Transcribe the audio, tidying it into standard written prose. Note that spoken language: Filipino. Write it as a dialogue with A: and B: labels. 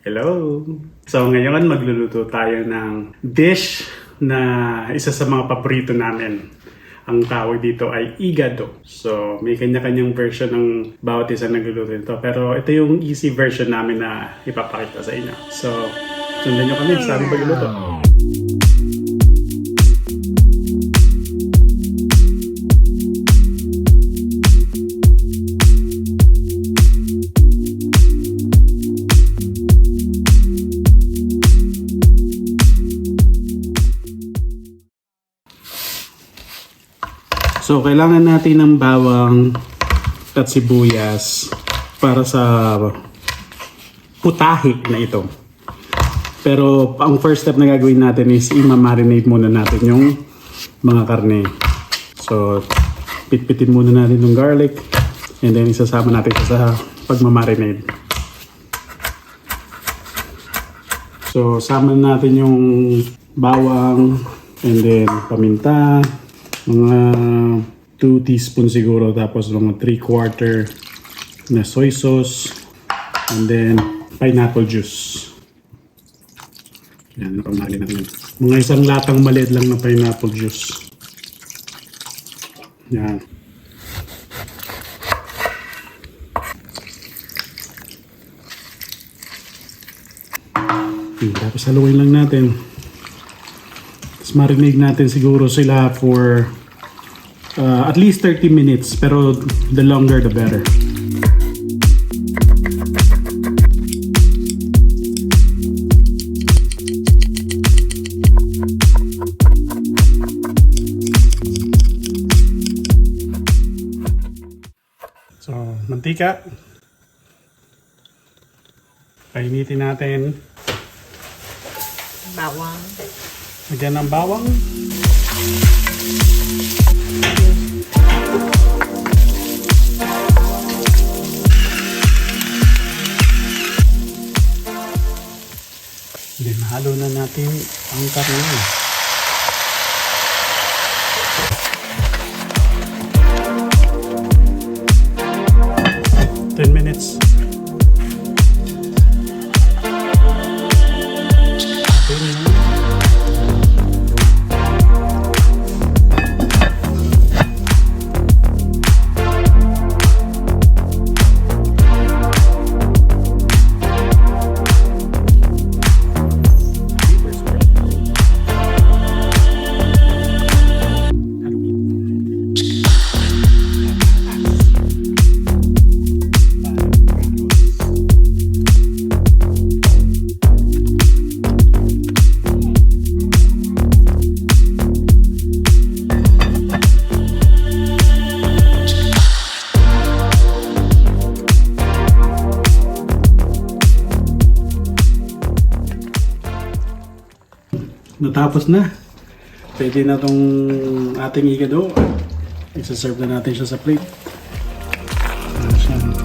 A: Hello! So ngayon magluluto tayo ng dish na isa sa mga paborito namin. Ang tawag dito ay Igado. So may kanya-kanyang version ng bawat isa nagluluto nito. Pero ito yung easy version namin na ipapakita sa inyo. So sundan nyo kami sa aming pagluluto. So, kailangan natin ng bawang at sibuyas para sa putahe na ito. Pero, ang first step na gagawin natin is i-marinate muna natin yung mga karne. So, pitpitin muna natin yung garlic and then isasama natin sa pagmamarinate. So, sama natin yung bawang and then paminta. Mga 2 teaspoon siguro, tapos mga 3/4 na soy sauce, and then pineapple juice. Yan, napamali natin. Mga isang latang maliit lang na pineapple juice. Yan. Tapos haluin lang natin. Tapos marinate natin siguro sila for at least 30 minutes, pero the longer the better. So, mantika. Painitin natin.
B: Bawang.
A: Lagyan ng bawang. Then, halo na natin ang karne. Ten minutes. Natapos na. Pwede na tong ating igado. Isa-serve na natin siya sa plate. Ayan siya.